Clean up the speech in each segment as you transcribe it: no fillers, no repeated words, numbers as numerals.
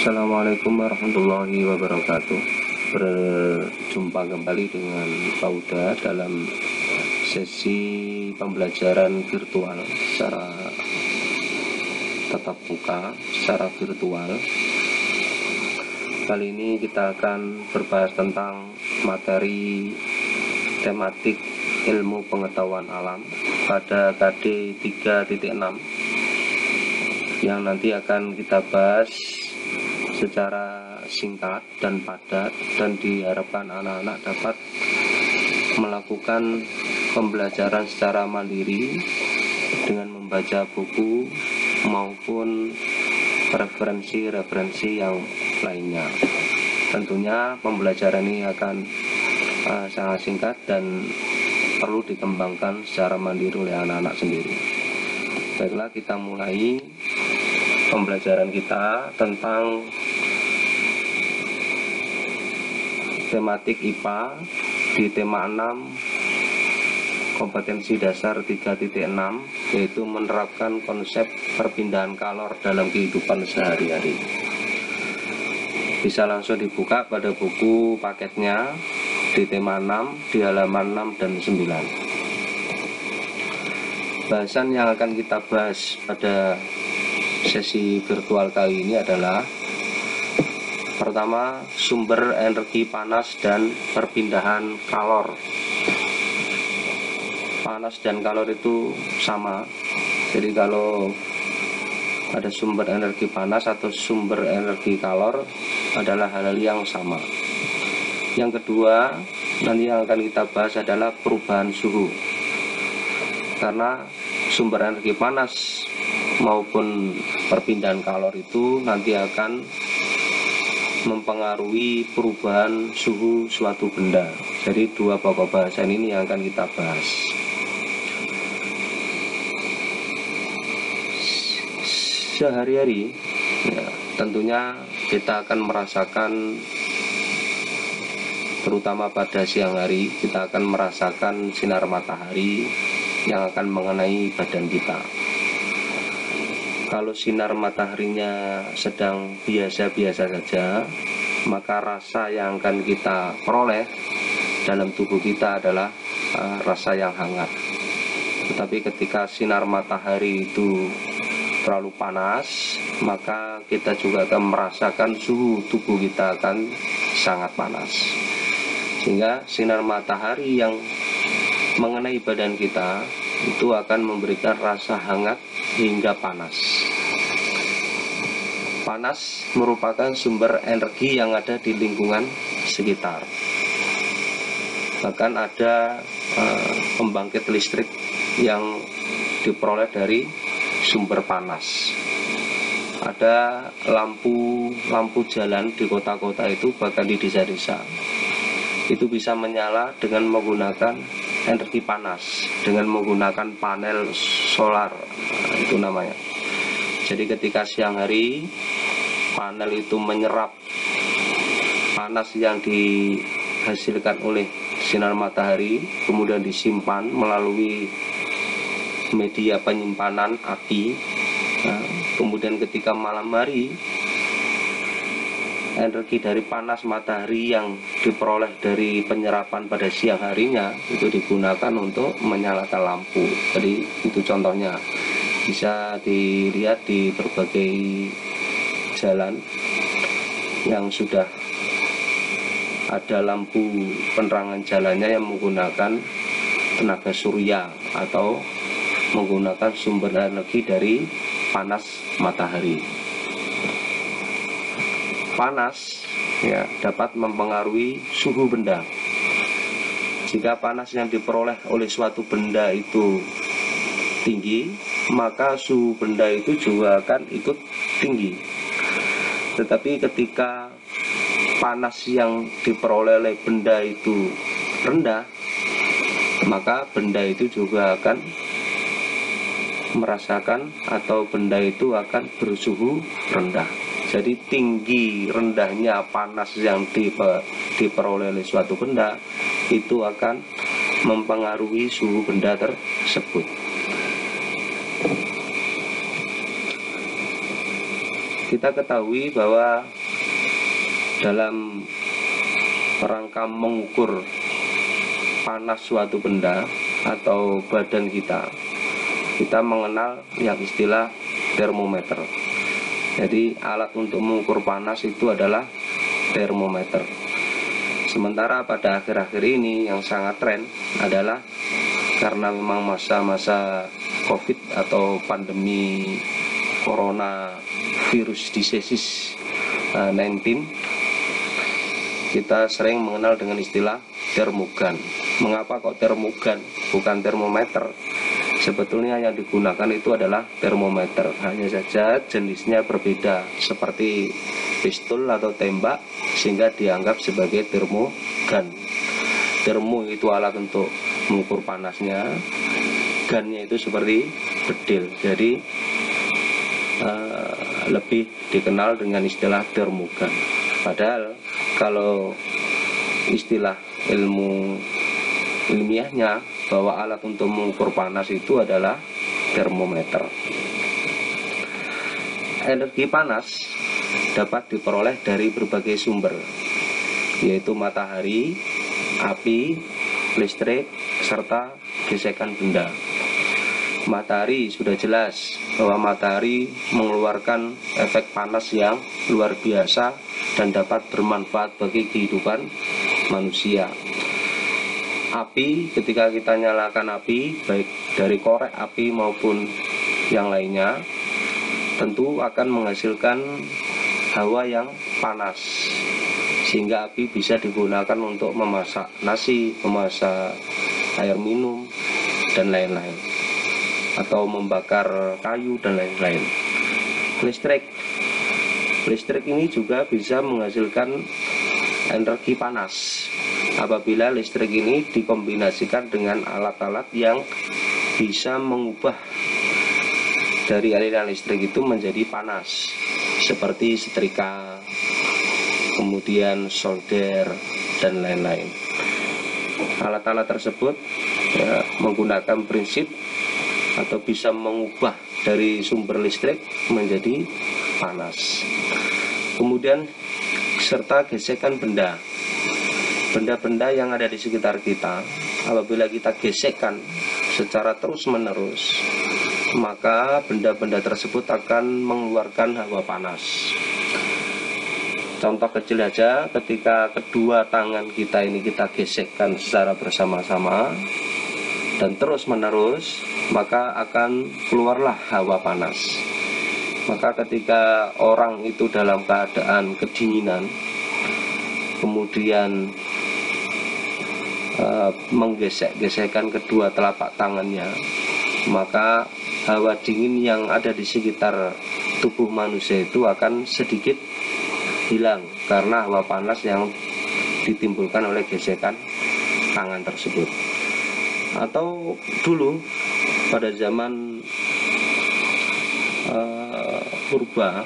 Assalamualaikum warahmatullahi wabarakatuh. Berjumpa kembali dengan Pak Uda dalam sesi pembelajaran virtual secara tatap muka, secara virtual. Kali ini kita akan berbahas tentang materi tematik ilmu pengetahuan alam pada KD 3.6 yang nanti akan kita bahas secara singkat dan padat, dan diharapkan anak-anak dapat melakukan pembelajaran secara mandiri dengan membaca buku maupun referensi-referensi yang lainnya. Tentunya pembelajaran ini akan sangat singkat dan perlu dikembangkan secara mandiri oleh anak-anak sendiri. Baiklah, kita mulai pembelajaran kita tentang tematik IPA di tema 6 kompetensi dasar 3.6, yaitu menerapkan konsep perpindahan kalor dalam kehidupan sehari-hari. Bisa langsung dibuka pada buku paketnya di tema 6 di halaman 6 dan 9. Bahasan yang akan kita bahas pada sesi virtual kali ini adalah pertama, sumber energi panas dan perpindahan kalor. Panas dan kalor itu sama, jadi kalau ada sumber energi panas atau sumber energi kalor adalah hal-hal yang sama. Yang kedua, nanti yang akan kita bahas adalah perubahan suhu, karena sumber energi panas maupun perpindahan kalor itu nanti akan mempengaruhi perubahan suhu suatu benda. Jadi dua pokok bahasan ini yang akan kita bahas. Sehari-hari ya, tentunya kita akan merasakan, terutama pada siang hari, kita akan merasakan sinar matahari yang akan mengenai badan kita. Kalau sinar mataharinya sedang biasa-biasa saja, maka rasa yang akan kita peroleh dalam tubuh kita adalah rasa yang hangat. Tetapi ketika sinar matahari itu terlalu panas, maka kita juga akan merasakan suhu tubuh kita akan sangat panas. Sehingga sinar matahari yang mengenai badan kita itu akan memberikan rasa hangat hingga panas. Panas merupakan sumber energi yang ada di lingkungan sekitar. Bahkan ada pembangkit listrik yang diperoleh dari sumber panas. Ada lampu jalan di kota-kota itu, bahkan di desa-desa, itu bisa menyala dengan menggunakan energi panas, dengan menggunakan panel solar, itu namanya. Jadi ketika siang hari panel itu menyerap panas yang dihasilkan oleh sinar matahari, kemudian disimpan melalui media penyimpanan api. Nah, kemudian ketika malam hari, energi dari panas matahari yang diperoleh dari penyerapan pada siang harinya itu digunakan untuk menyalakan lampu. Jadi itu contohnya, bisa dilihat di berbagai jalan yang sudah ada lampu penerangan jalannya yang menggunakan tenaga surya atau menggunakan sumber energi dari panas matahari. Panas ya dapat mempengaruhi suhu benda. Jika panas yang diperoleh oleh suatu benda itu tinggi, maka suhu benda itu juga akan ikut tinggi. Tetapi ketika panas yang diperoleh oleh benda itu rendah, maka benda itu juga akan merasakan atau benda itu akan bersuhu rendah. Jadi tinggi rendahnya panas yang diperoleh oleh suatu benda itu akan mempengaruhi suhu benda tersebut. Kita ketahui bahwa dalam rangka mengukur panas suatu benda atau badan kita mengenal yang istilah termometer. Jadi alat untuk mengukur panas itu adalah termometer. Sementara pada akhir-akhir ini yang sangat tren adalah karena memang masa-masa COVID atau pandemi corona virus disease 19, kita sering mengenal dengan istilah termogan. Mengapa kok termogan bukan termometer? Sebetulnya yang digunakan itu adalah termometer, hanya saja jenisnya berbeda, seperti pistol atau tembak, sehingga dianggap sebagai termogan. Termo itu alat untuk mengukur panasnya, gunnya itu seperti bedil, jadi lebih dikenal dengan istilah termogan. Padahal kalau istilah ilmiahnya bahwa alat untuk mengukur panas itu adalah termometer. Energi panas dapat diperoleh dari berbagai sumber, yaitu matahari, api, listrik, serta gesekan benda. Matahari sudah jelas bahwa matahari mengeluarkan efek panas yang luar biasa dan dapat bermanfaat bagi kehidupan manusia. Api, ketika kita nyalakan api, baik dari korek api maupun yang lainnya, tentu akan menghasilkan hawa yang panas, sehingga api bisa digunakan untuk memasak nasi, memasak air minum, dan lain-lain, atau membakar kayu dan lain-lain. Listrik ini juga bisa menghasilkan energi panas apabila listrik ini dikombinasikan dengan alat-alat yang bisa mengubah dari aliran listrik itu menjadi panas, seperti setrika, kemudian solder, dan lain-lain. Alat-alat tersebut menggunakan prinsip atau bisa mengubah dari sumber listrik menjadi panas. Kemudian serta gesekan benda-benda yang ada di sekitar kita, apabila kita gesekkan secara terus-menerus, maka benda-benda tersebut akan mengeluarkan hawa panas. Contoh kecil aja, ketika kedua tangan kita ini kita gesekkan secara bersama-sama dan terus-menerus, maka akan keluarlah hawa panas. Maka ketika orang itu dalam keadaan kedinginan, kemudian menggesek-gesekkan kedua telapak tangannya, maka hawa dingin yang ada di sekitar tubuh manusia itu akan sedikit hilang karena hawa panas yang ditimbulkan oleh gesekan tangan tersebut. Atau dulu pada zaman purba,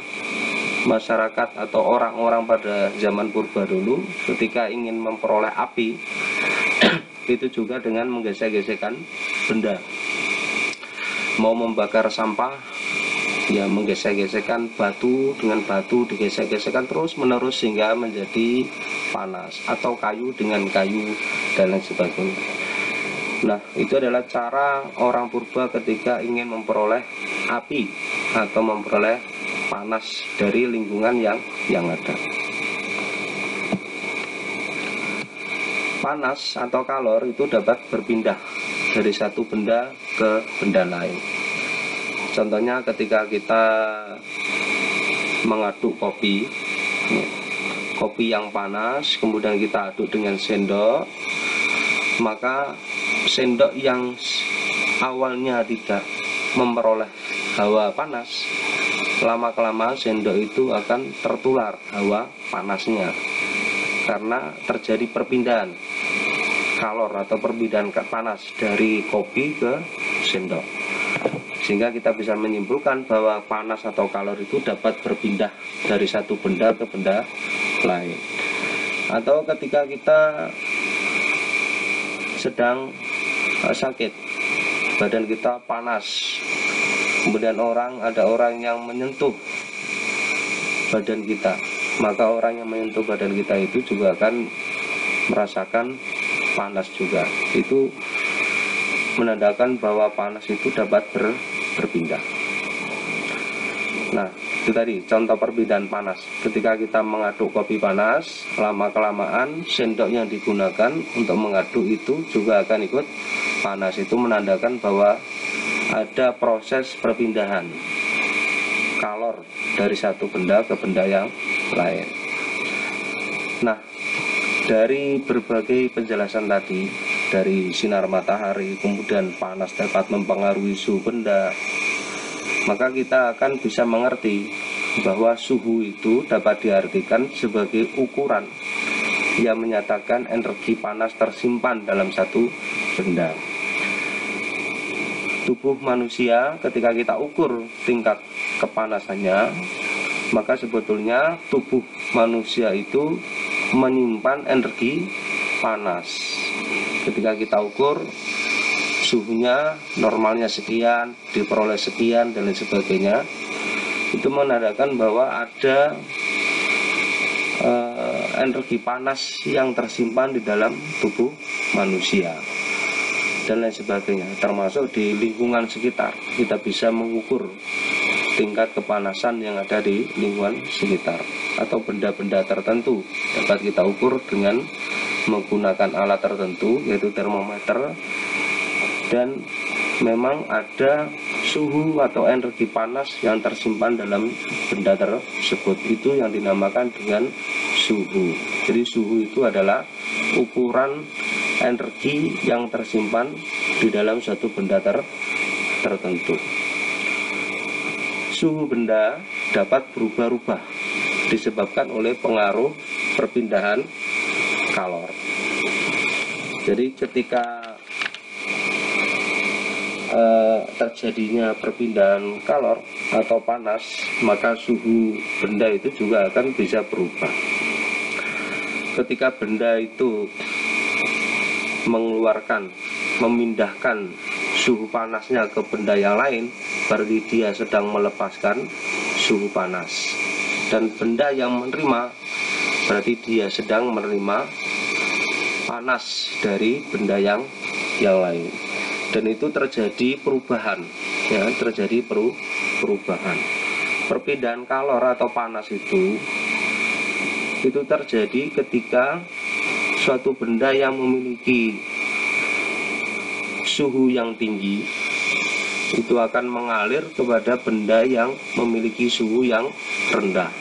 masyarakat atau orang-orang pada zaman purba dulu ketika ingin memperoleh api itu juga dengan menggesek-gesekkan benda. Mau membakar sampah, ya menggesek-gesekkan batu dengan batu, digesek-gesekkan terus menerus sehingga menjadi panas, atau kayu dengan kayu dan lain sebagainya. Nah, itu adalah cara orang purba ketika ingin memperoleh api atau memperoleh panas dari lingkungan yang ada. Panas atau kalor itu dapat berpindah dari satu benda ke benda lain. Contohnya ketika kita mengaduk kopi yang panas, kemudian kita aduk dengan sendok, maka sendok yang awalnya tidak memperoleh hawa panas, lama-kelamaan sendok itu akan tertular hawa panasnya karena terjadi perpindahan kalor atau perpindahan panas dari kopi ke sendok, sehingga kita bisa menyimpulkan bahwa panas atau kalor itu dapat berpindah dari satu benda ke benda lain. Atau ketika kita sedang sakit, badan kita panas, kemudian ada orang yang menyentuh badan kita, maka orang yang menyentuh badan kita itu juga akan merasakan panas juga. Itu menandakan bahwa panas itu dapat berpindah. Nah, itu tadi contoh perpindahan panas. Ketika kita mengaduk kopi panas, lama-kelamaan sendok yang digunakan untuk mengaduk itu juga akan ikut panas. Itu menandakan bahwa ada proses perpindahan kalor dari satu benda ke benda yang lain. Nah, dari berbagai penjelasan tadi, dari sinar matahari, kemudian panas dapat mempengaruhi suhu benda, maka kita akan bisa mengerti bahwa suhu itu dapat diartikan sebagai ukuran yang menyatakan energi panas tersimpan dalam satu benda. Tubuh manusia ketika kita ukur tingkat kepanasannya, maka sebetulnya tubuh manusia itu menyimpan energi panas. Ketika kita ukur suhunya normalnya sekian, diperoleh sekian dan lain sebagainya, itu menandakan bahwa ada energi panas yang tersimpan di dalam tubuh manusia dan lain sebagainya. Termasuk di lingkungan sekitar, kita bisa mengukur tingkat kepanasan yang ada di lingkungan sekitar, atau benda-benda tertentu dapat kita ukur dengan menggunakan alat tertentu yaitu termometer. Dan memang ada suhu atau energi panas yang tersimpan dalam benda tersebut, itu yang dinamakan dengan suhu. Jadi suhu itu adalah ukuran energi yang tersimpan di dalam suatu benda tertentu. Suhu benda dapat berubah-ubah disebabkan oleh pengaruh perpindahan kalor. Jadi ketika terjadinya perpindahan kalor atau panas, maka suhu benda itu juga akan bisa berubah. Ketika benda itu memindahkan suhu panasnya ke benda yang lain, berarti dia sedang melepaskan suhu panas. Dan benda yang menerima, berarti dia sedang menerima panas dari benda yang lain. Dan itu terjadi perubahan, ya, terjadi perubahan. Perpindahan kalor atau panas itu terjadi ketika suatu benda yang memiliki suhu yang tinggi itu akan mengalir kepada benda yang memiliki suhu yang rendah.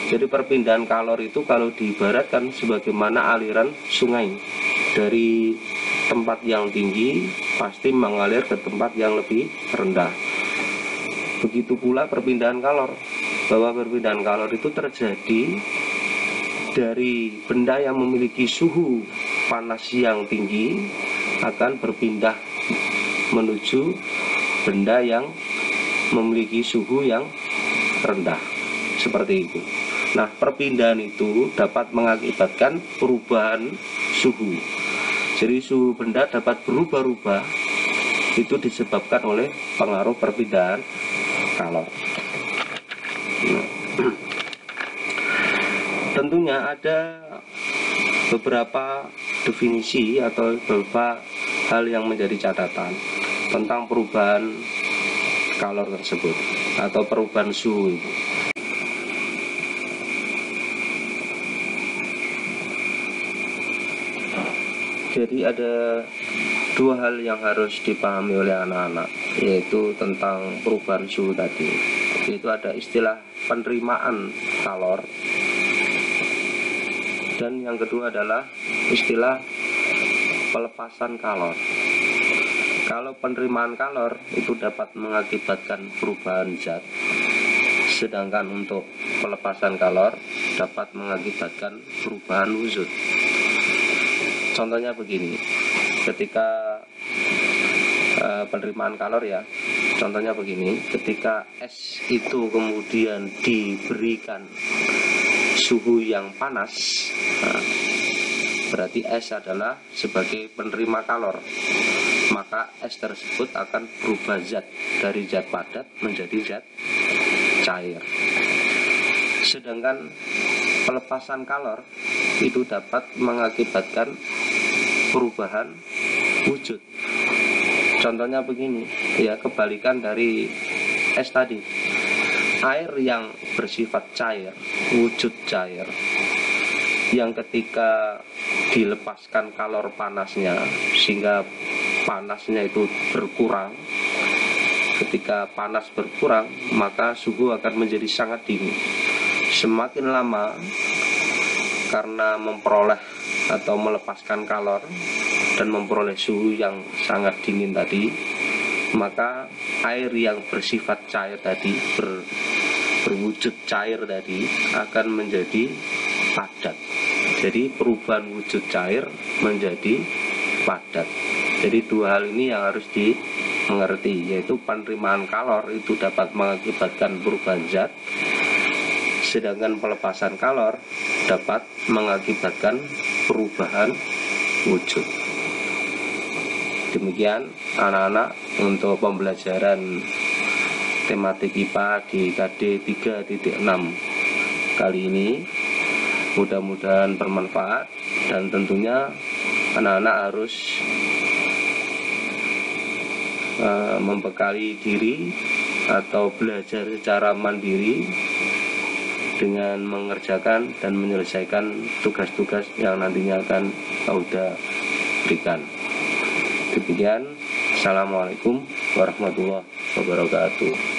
Jadi perpindahan kalor itu kalau diibaratkan sebagaimana aliran sungai, dari tempat yang tinggi pasti mengalir ke tempat yang lebih rendah. Begitu pula perpindahan kalor, bahwa perpindahan kalor itu terjadi dari benda yang memiliki suhu panas yang tinggi akan berpindah menuju benda yang memiliki suhu yang rendah, seperti itu. Nah, perpindahan itu dapat mengakibatkan perubahan suhu. Jadi suhu benda dapat berubah-ubah, itu disebabkan oleh pengaruh perpindahan kalor. Nah, tentunya ada beberapa definisi atau beberapa hal yang menjadi catatan tentang perubahan kalor tersebut atau perubahan suhu itu. Jadi ada dua hal yang harus dipahami oleh anak-anak, yaitu tentang perubahan suhu tadi. Yaitu ada istilah penerimaan kalor, dan yang kedua adalah istilah pelepasan kalor. Kalau penerimaan kalor itu dapat mengakibatkan perubahan zat, sedangkan untuk pelepasan kalor dapat mengakibatkan perubahan wujud. Contohnya begini, ketika penerimaan kalor, ya, contohnya begini, ketika es itu kemudian diberikan suhu yang panas, nah, berarti es adalah sebagai penerima kalor, maka es tersebut akan berubah zat dari zat padat menjadi zat cair. Sedangkan pelepasan kalor itu dapat mengakibatkan perubahan wujud. Contohnya begini, ya kebalikan dari es tadi. Air yang bersifat cair, wujud cair, yang ketika dilepaskan kalor panasnya sehingga panasnya itu berkurang. Ketika panas berkurang, maka suhu akan menjadi sangat dingin. Semakin lama karena memperoleh atau melepaskan kalor dan memperoleh suhu yang sangat dingin tadi, maka air yang bersifat cair tadi, berwujud cair tadi akan menjadi padat. Jadi perubahan wujud cair menjadi padat. Jadi dua hal ini yang harus dimengerti, yaitu penerimaan kalor itu dapat mengakibatkan perubahan zat, sedangkan pelepasan kalor dapat mengakibatkan perubahan wujud. Demikian anak-anak untuk pembelajaran tematik IPA di KD 3.6 kali ini. Mudah-mudahan bermanfaat, dan tentunya anak-anak harus membekali diri atau belajar secara mandiri dengan mengerjakan dan menyelesaikan tugas-tugas yang nantinya akan Auda berikan. Demikian, Assalamualaikum warahmatullahi wabarakatuh.